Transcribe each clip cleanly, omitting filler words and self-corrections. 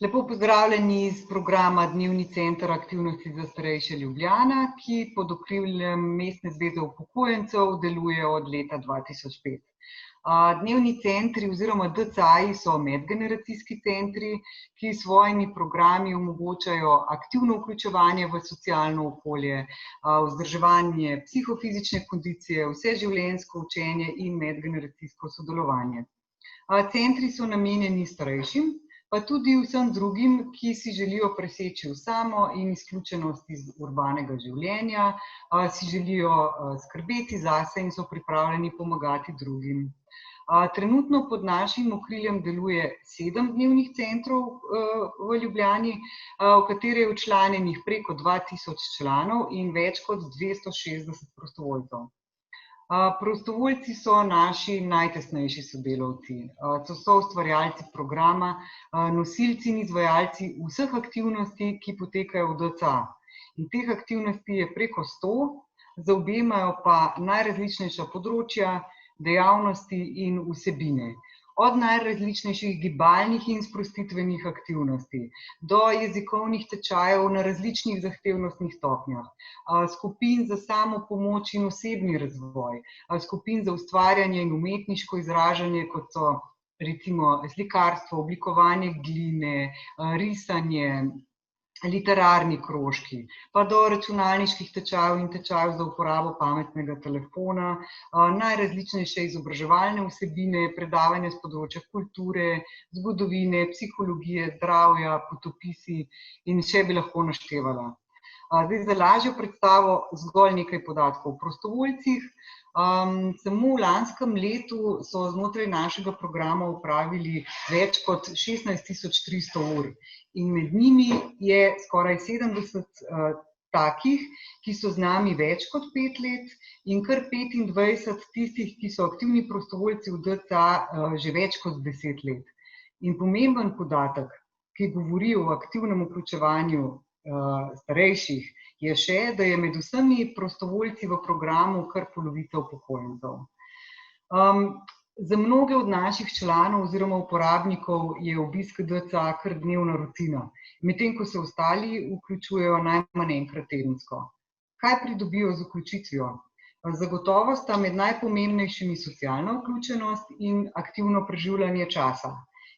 Lepo pozdravljeni iz programa Dnevni center aktivnosti za starejše Ljubljana, ki pod okriljem Mestne zveze upokojencev deluje od leta 2005. Dnevni centri oziroma DCI so medgeneracijski centri, ki s svojimi programi omogočajo aktivno vključevanje v socialno okolje, vzdrževanje psihofizične kondicije, vseživljenjsko učenje in medgeneracijsko sodelovanje. Centri so namenjeni starejšim, pa tudi vsem drugim, ki si želijo preseči osamo in izključenost iz urbanega življenja, si želijo skrbeti zase in so pripravljeni pomagati drugim. Trenutno pod našim okriljem deluje 7 dnevnih centrov v Ljubljani, v katere je včlanjenih preko 2000 članov in več kot 260 prostovoljcev. Prostovoljci so naši najtesnejši sodelavci, so ustvarjalci programa, nosilci in izvajalci vseh aktivnosti, ki potekajo v DCA. In teh aktivnosti je preko 100, zaobjemajo pa najrazličnejša področja, dejavnosti in vsebine. Od najrazličnejših gibalnih in sprostitvenih aktivnosti do jezikovnih tečajev na različnih zahtevnostnih stopnjah, skupin za samopomoč in osebni razvoj, skupin za ustvarjanje in umetniško izražanje, kot so recimo slikarstvo, oblikovanje gline, risanje, literarni krožki, pa do računalniških tečajev in tečajev za uporabo pametnega telefona, najrazličnejše izobraževalne vsebine, predavanja s področja kulture, zgodovine, psihologije, zdravja, potopisi in še bi lahko naštevala. Zdaj, za lažjo predstavo zgolj nekaj podatkov o prostovoljcih. Samo v lanskem letu so znotraj našega programa opravili več kot 16.300 ur in med njimi je skoraj 70 takih, ki so z nami več kot 5 let in kar 25 tistih, ki so aktivni prostovoljci v DCA že več kot 10 let. In pomemben podatek, ki govori o aktivnem vključevanju starejših, je še, da je med vsemi prostovoljci v programu kar polovica upokojencev. Za mnoge od naših članov oziroma uporabnikov je obisk DCA kar dnevna rutina, medtem ko se ostali vključujejo najmanj enkrat tedensko. Kaj pridobijo z vključitvijo? Zagotovo sta med najpomembnejšimi socialna vključenost in aktivno preživljanje časa.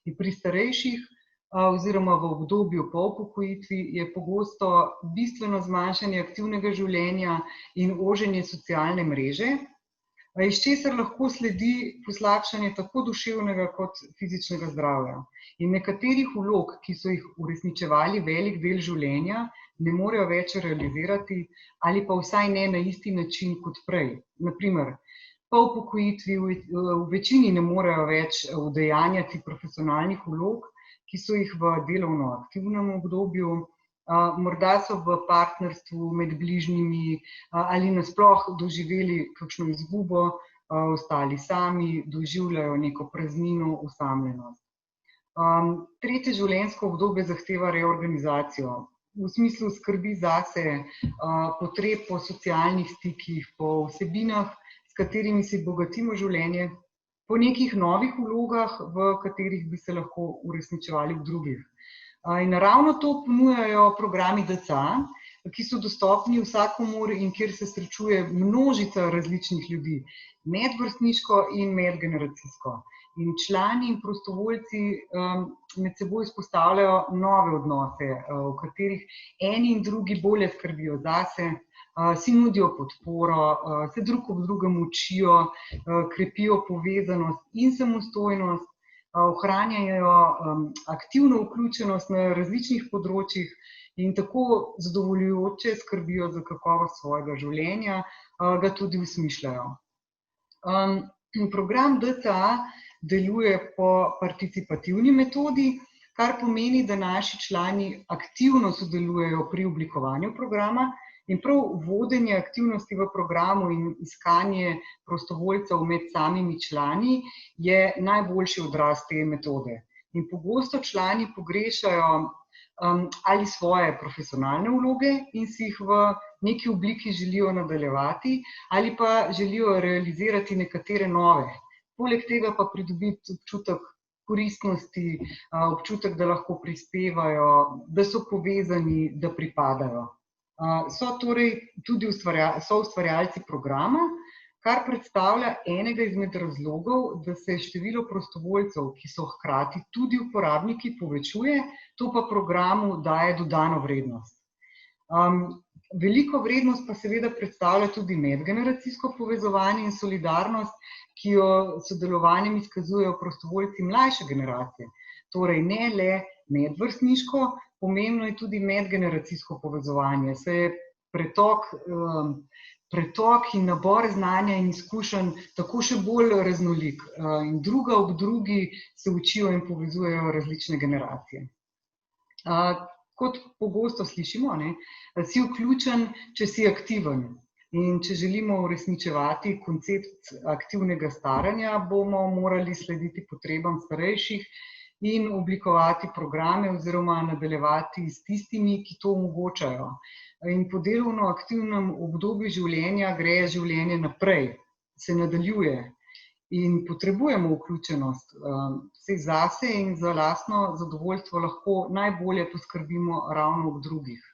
In pri starejših oziroma v obdobju po upokojitvi je pogosto bistveno zmanjšanje aktivnega življenja in oženje socialne mreže, iz česar lahko sledi poslabšanje tako duševnega kot fizičnega zdravja. In nekaterih vlog, ki so jih uresničevali velik del življenja, ne morejo več realizirati ali pa vsaj ne na isti način kot prej. Na primer, po upokojitvi v večini ne morejo več udejanjati profesionalnih vlog, ki so jih v delovno aktivnem obdobju, morda so v partnerstvu med bližnjimi ali nasploh doživeli kakšno izgubo, ostali sami, doživljajo neko praznino, osamljenost. Tretje življenjsko obdobje zahteva reorganizacijo, v smislu skrbi zase, potreb po socialnih stikih, po vsebinah, s katerimi si bogatimo življenje, po nekih novih vlogah, v katerih bi se lahko uresničevali v drugih. In ravno to ponujajo programi DCA, ki so dostopni vsakomur in kjer se srečuje množica različnih ljudi, medvrstniško in medgeneracijsko. In člani in prostovoljci med seboj vzpostavljajo nove odnose, v katerih eni in drugi bolje skrbijo zase, si nudijo podporo, se drug ob drugem učijo, krepijo povezanost in samostojnost, ohranjajo aktivno vključenost na različnih področjih in tako zadovoljujoče skrbijo za kakovost svojega življenja, ga tudi osmišljajo. Program DCA deluje po participativni metodi, kar pomeni, da naši člani aktivno sodelujejo pri oblikovanju programa in prav vodenje aktivnosti v programu in iskanje prostovoljcev med samimi člani je najboljši odraz te metode. In pogosto člani pogrešajo ali svoje profesionalne vloge in si jih v neki obliki želijo nadaljevati ali pa želijo realizirati nekatere nove. Poleg tega pa pridobiti občutek koristnosti, občutek, da lahko prispevajo, da so povezani, da pripadajo. So torej tudi ustvarjalci programa, kar predstavlja enega izmed razlogov, da se število prostovoljcev, ki so hkrati tudi uporabniki, povečuje, to pa programu daje dodano vrednost. Veliko vrednost pa seveda predstavlja tudi medgeneracijsko povezovanje in solidarnost, ki jo sodelovanjem izkazujejo prostovoljci mlajše generacije. Torej ne le medvrstniško, pomembno je tudi medgeneracijsko povezovanje, saj je pretok in nabor znanja in izkušenj tako še bolj raznolik in druga ob drugi se učijo in povezujejo različne generacije. Kot pogosto slišimo, si vključen, če si aktiven. In če želimo uresničevati koncept aktivnega staranja, bomo morali slediti potrebam starejših in oblikovati programe oziroma nadaljevati s tistimi, ki to omogočajo. In po delovno aktivnem obdobju življenja gre življenje naprej, se nadaljuje in potrebujemo vključenost. Vse zase in za lastno zadovoljstvo lahko najbolje poskrbimo ravno ob drugih.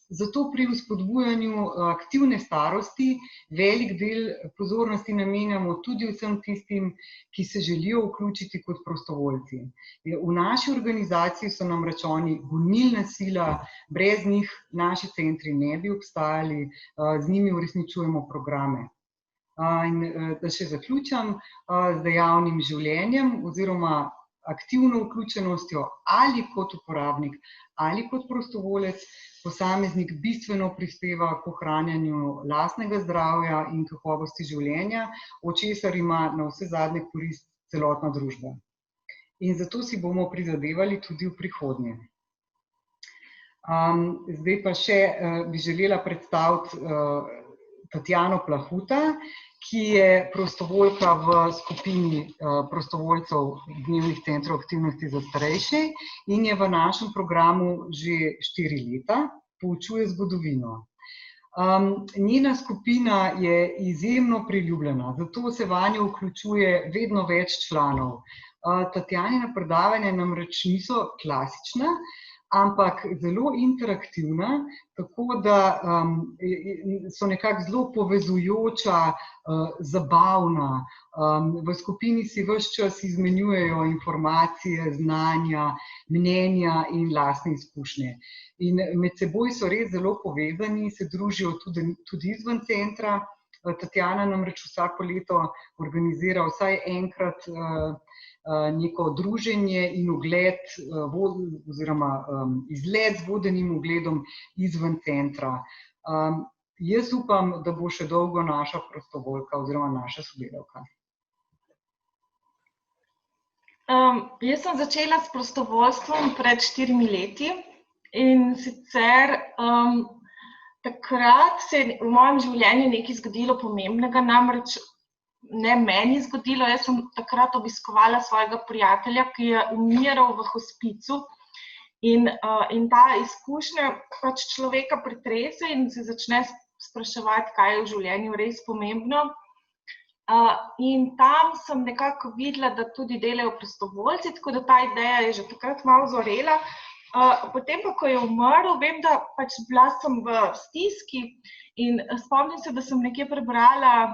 Zato pri vzpodbujanju aktivne starosti velik del pozornosti namenjamo tudi vsem tistim, ki se želijo vključiti kot prostovoljci. V naši organizaciji so namreč oni gonilna sila, brez njih naši centri ne bi obstajali, z njimi uresničujemo programe. In da še zaključim z dejavnim življenjem oziroma aktivno vključenostjo ali kot uporabnik ali kot prostovoljec, posameznik bistveno prispeva k ohranjanju lastnega zdravja in kakovosti življenja, od česar ima navsezadnje korist celotna družba. In zato si bomo prizadevali tudi v prihodnje. Zdaj pa še bi želela predstaviti Tatjano Plahuta, ki je prostovoljka v skupini prostovoljcev dnevnih centrov aktivnosti za starejše in je v našem programu že 4 leta, poučuje zgodovino. Njena skupina je izjemno priljubljena, zato se vanjo vključuje vedno več članov. Tatjanina predavanja namreč niso klasična, ampak zelo interaktivna, tako da so nekako zelo povezujoča, zabavna. V skupini si ves čas izmenjujejo informacije, znanja, mnenja in lastne izkušnje. In med seboj so res zelo povezani, se družijo tudi izven centra. Tatjana namreč vsako leto organizira vsaj enkrat neko druženje in ogled oziroma izlet z vodenim ogledom izven centra. Jaz upam, da bo še dolgo naša prostovoljka oziroma naša sodelavka. Jaz sem začela s prostovoljstvom pred 4 leti in sicer takrat se je v mojem življenju nekaj zgodilo pomembnega, namreč ne meni zgodilo, jaz sem takrat obiskovala svojega prijatelja, ki je umiral v hospicu in ta izkušnja pač človeka pretrese in se začne spraševati, kaj je v življenju res pomembno. In tam sem nekako videla, da tudi delajo prostovoljci, tako da ta ideja je že takrat malo zorela. Potem pa, ko je umrl, vem, da pač bila sem v stiski in spomnim se, da sem nekje prebrala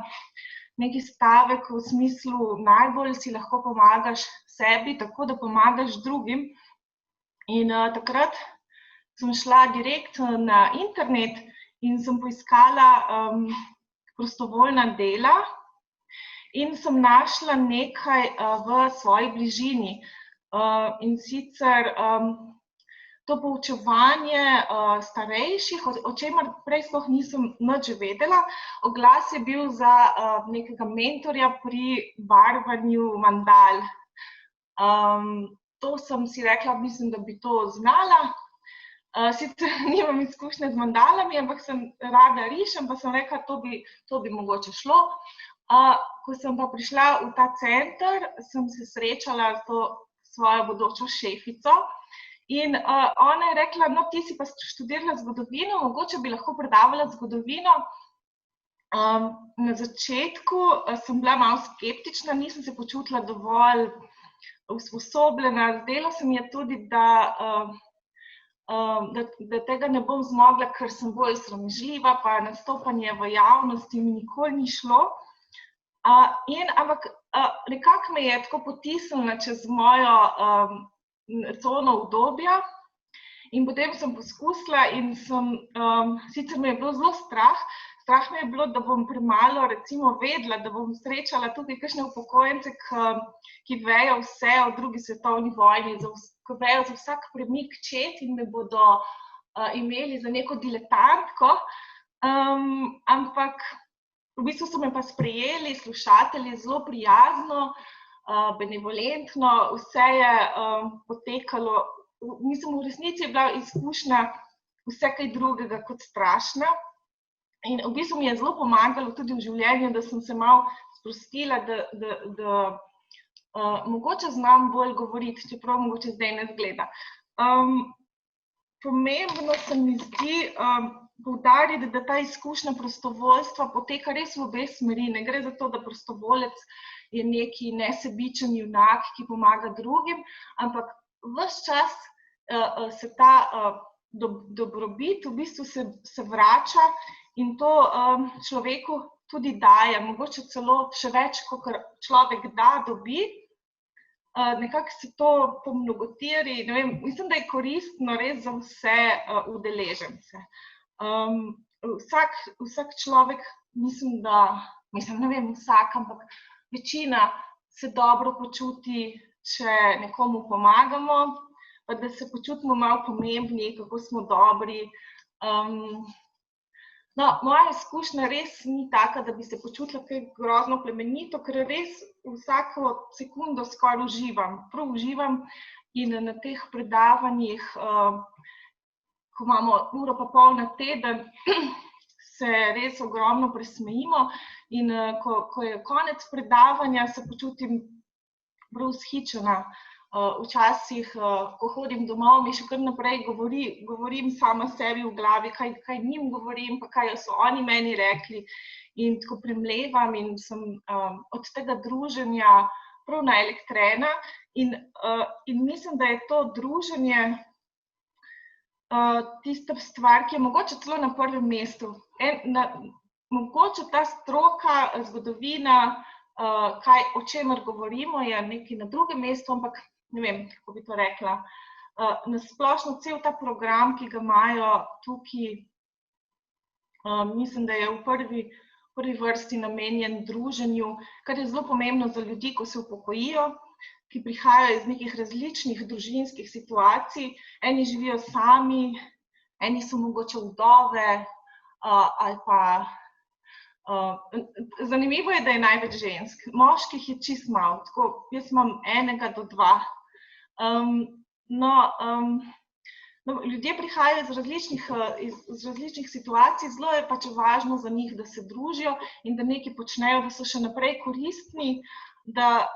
neki stavek v smislu, najbolj si lahko pomagaš sebi, tako da pomagaš drugim. In takrat sem šla direkt na internet in sem poiskala prostovoljna dela in sem našla nekaj v svoji bližini. In sicer to poučevanje starejših, o čemer prej sploh nisem nič vedela. Oglas je bil za nekega mentorja pri barvanju mandal. To sem si rekla, mislim, da bi to znala. Sicer nimam izkušnje z mandalami, ampak sem rada rišem, pa sem rekla, to bi mogoče šlo. Ko sem pa prišla v ta center, sem se srečala s to svojo bodočo šefico. In ona je rekla, no, ti si pa študirala zgodovino, mogoče bi lahko predavala zgodovino. Na začetku sem bila malo skeptična, nisem se počutila dovolj usposobljena. Zdelo se mi je tudi, da tega ne bom zmogla, ker sem bolj sramežljiva, pa nastopanje v javnosti mi nikoli ni šlo. Ampak nekako me je tako potisnila čez mojo cono obdobja in potem sem poskusila in sicer me je bilo zelo strah me je bilo, da bom premalo recimo vedela, da bom srečala tudi kakšne upokojence, ki vejo vse o drugi svetovni vojni, ki vejo za vsak premik čet in me bodo imeli za neko diletantko, ampak v bistvu so me pa sprejeli slušatelji zelo prijazno, benevolentno, vse je potekalo, mislim, v resnici je bila izkušnja vse kaj drugega kot strašna. In v bistvu mi je zelo pomagalo tudi v življenju, da sem se malo sprostila, da mogoče znam bolj govoriti, čeprav mogoče zdaj ne zgleda. Pomembno se mi zdi poudariti, da ta izkušnja prostovoljstva poteka res v obe smeri. Ne gre za to, da prostovoljec je neki nesebičen junak, ki pomaga drugim, ampak ves čas se ta dobrobit v bistvu se vrača in to človeku tudi daje, mogoče celo še več, kot človek dobi. Nekako se to pomnogotiri, ne vem, mislim, da je koristno res za vse udeležence. Vsak človek, mislim, ne vem vsak, ampak večina se dobro počuti, če nekomu pomagamo, pa da se počutimo malo pomembni, kako smo dobri. No, moja izkušnja res ni taka, da bi se počutila kaj grozno plemenito, ker res vsako sekundo skoraj uživam, prav uživam in na teh predavanjih, ko imamo uro pa pol na teden, se res ogromno presmejimo in ko je konec predavanja, se počutim prav vzhičena. Včasih, ko hodim domov, mi še kar naprej govorim sama sebi v glavi, kaj njim govorim, pa kaj so oni meni rekli in tako premlevam in sem od tega druženja prav naelektrena in mislim, da je to druženje tista stvar, ki je mogoče celo na prvem mestu. Mogoče ta stroka, zgodovina, o čemer govorimo, je nekaj na drugem mestu, ampak ne vem, kako bi to rekla. Nasplošno cel ta program, ki ga imajo tukaj, mislim, da je v prvi vrsti namenjen druženju, kar je zelo pomembno za ljudi, ko se upokojijo, ki prihajajo iz nekih različnih družinskih situacij. Eni živijo sami, eni so mogoče vdove, ali pa zanimivo je, da je največ žensk. Moških je čisto malo, tako jaz imam 1 do 2. Ljudje prihajajo iz različnih situacij, zelo je pač važno za njih, da se družijo in da nekaj počnejo, da so še naprej koristni, da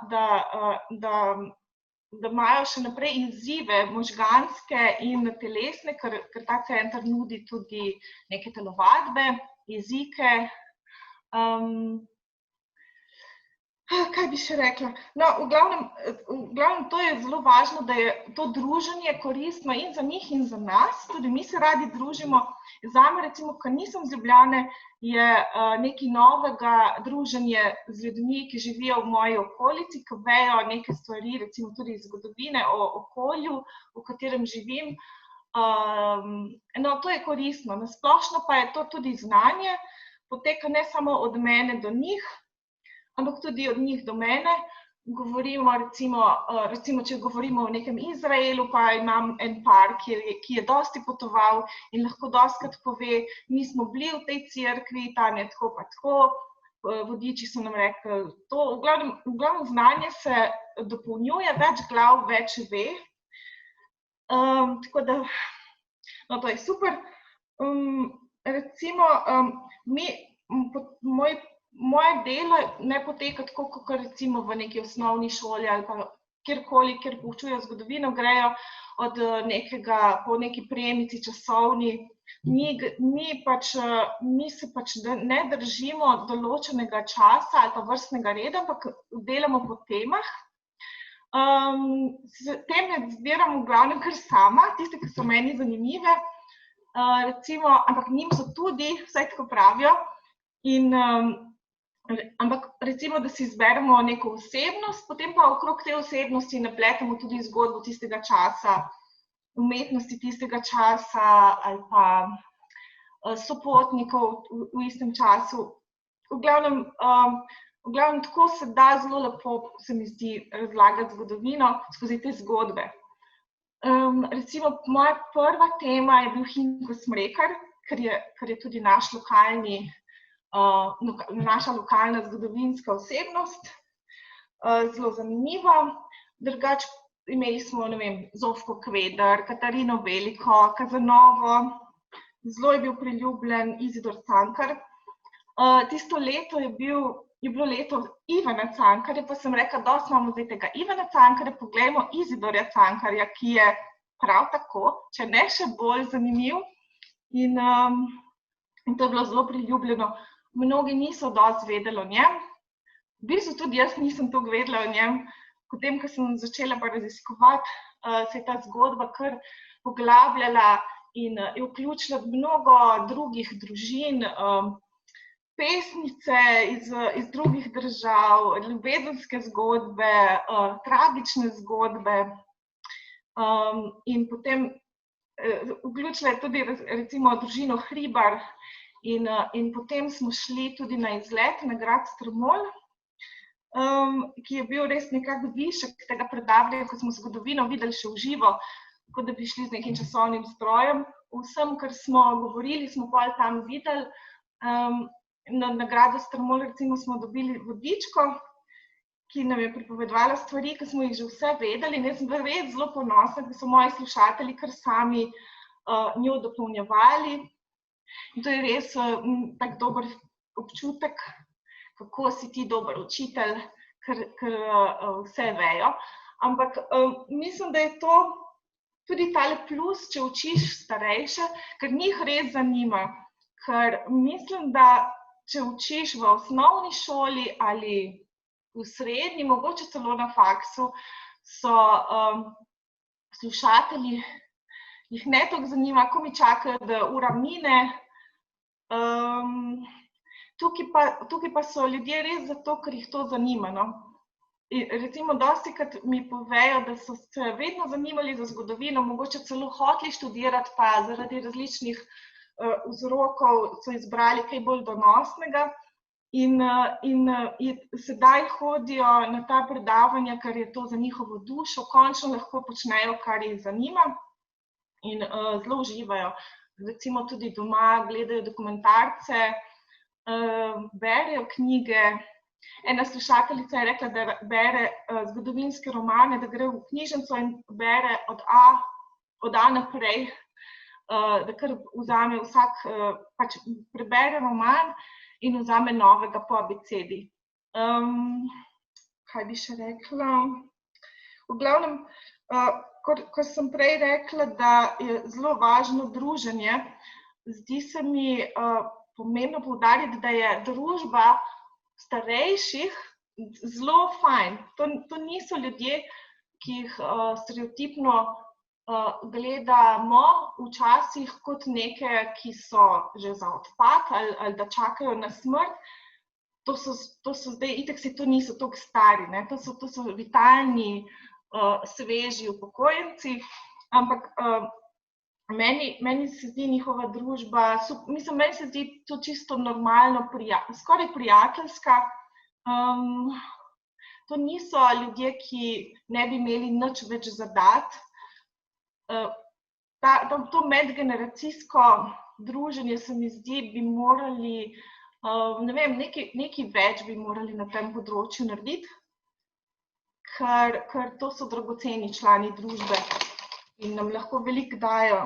imajo še naprej izzive možganske in telesne, ker ta center nudi tudi neke telovadbe, jezike. Kaj bi še rekla? No, v glavnem to je zelo važno, da je to druženje koristno in za njih in za nas, tudi mi se radi družimo. Zame, recimo, ko nisem z Ljubljane, je nekaj novega druženje z ljudmi, ki živijo v moji okolici, ki vejo neke stvari, recimo tudi iz zgodovine o okolju, v katerem živim. No, to je koristno. Nasplošno pa je to tudi znanje, poteka ne samo od mene do njih, ampak tudi od njih do mene. Govorimo, recimo, če govorimo o nekem Izraelu, pa imam en par, ki je dosti potoval in lahko dostikrat pove, mi smo bili v tej cerkvi, tam je tako pa tako, vodiči so nam rekli to. V glavnem znanje se dopolnjuje, več glav več ve. Tako da, no, to je super. Recimo, moje delo ne poteka tako, kot recimo v neki osnovni šoli ali pa kjerkoli, kjer poučujejo zgodovino, grejo po neki premici časovni. Mi se pač ne držimo določenega časa ali pa vrstnega reda, ampak delamo po temah. Teme zbiram v glavnem kar sama, tiste, ki so meni zanimive, recimo, ampak njim so tudi, vsaj tako pravijo, ampak recimo, da si izberemo neko osebnost, potem pa okrog te osebnosti napletemo tudi zgodbo tistega časa, umetnosti tistega časa ali pa sopotnikov v istem času. V glavnem, tako se da zelo lepo, se mi zdi, razlagati zgodovino skozi te zgodbe. Recimo, moja prva tema je bil Hinko Smrekar, ker je tudi naša lokalna zgodovinska osebnost, zelo zanimiva. Drugače, imeli smo, ne vem, Zofko Kveder, Katarino Veliko, Kazanovo, zelo je bil priljubljen Izidor Cankar. Tisto leto je bilo leto Ivana Cankarja, pa sem rekla, dosti imamo zdaj tega Ivana Cankarja, poglejmo Izidorja Cankarja, ki je prav tako, če ne še bolj zanimiv. In to je bilo zelo priljubljeno. Mnogi niso dosti vedeli o njem. V bistvu tudi jaz nisem toliko vedela o njem. Potem, ko sem začela pa raziskovati, se je ta zgodba kar poglabljala in je vključila mnogo drugih družin, pesnice iz drugih držav, ljubezenske zgodbe, tragične zgodbe. In potem vključila je tudi recimo družino Hribar in potem smo šli tudi na izlet na grad Strmol, ki je bil res nekako višek tega predavanja, ko smo zgodovino videli še v živo, kot da bi šli z nekim časovnim strojem. Vsem, kar smo govorili, smo pol tam videli. Na gradu Strmol recimo smo dobili vodičko, ki nam je pripovedovala stvari, ki smo jih že vse vedeli. In jaz sem bila res zelo ponosna, da so moji slušatelji kar sami njo dopolnjevali. In to je res tak dober občutek, kako si ti dober učitelj, ker vse vejo. Ampak mislim, da je to tudi tale plus, če učiš starejše, ker njih res zanima. Ker mislim, da če učiš v osnovni šoli ali v srednji, mogoče celo na faksu, so slušatelji, jih ne toliko zanima, ko mi čakajo, da ura mine. Tukaj pa so ljudje res zato, ker jih to zanima. Recimo, dostikrat mi povejo, da so se vedno zanimali za zgodovino, mogoče celo hoteli študirati, pa zaradi različnih vzrokov so izbrali kaj bolj donosnega. In sedaj hodijo na ta predavanja, ker je to za njihovo dušo, končno lahko počnejo, kar jih zanima in zelo uživajo. Recimo tudi doma gledajo dokumentarce, berejo knjige. Ena slušateljica je rekla, da bere zgodovinske romane, da gre v knjižnico in bere od A naprej, da kar vzame vsak, pač prebere roman in vzame novega po abecedi. Kaj bi še rekla? V glavnem, ko sem prej rekla, da je zelo važno druženje, zdi se mi pomembno poudariti, da je družba starejših zelo fajn. To niso ljudje, ki jih stereotipno gledamo včasih kot neke, ki so že za odpad ali da čakajo na smrt. To so zdaj, itak si to niso toliko stari, to so vitalni, sveži upokojenci, ampak meni se zdi njihova družba, mislim, meni se zdi to čisto normalno, skoraj prijateljska. To niso ljudje, ki ne bi imeli nič več za dati. To medgeneracijsko druženje se mi zdi, bi morali, ne vem, nekaj več bi morali na tem področju narediti, ker to so dragoceni člani družbe in nam lahko veliko dajo.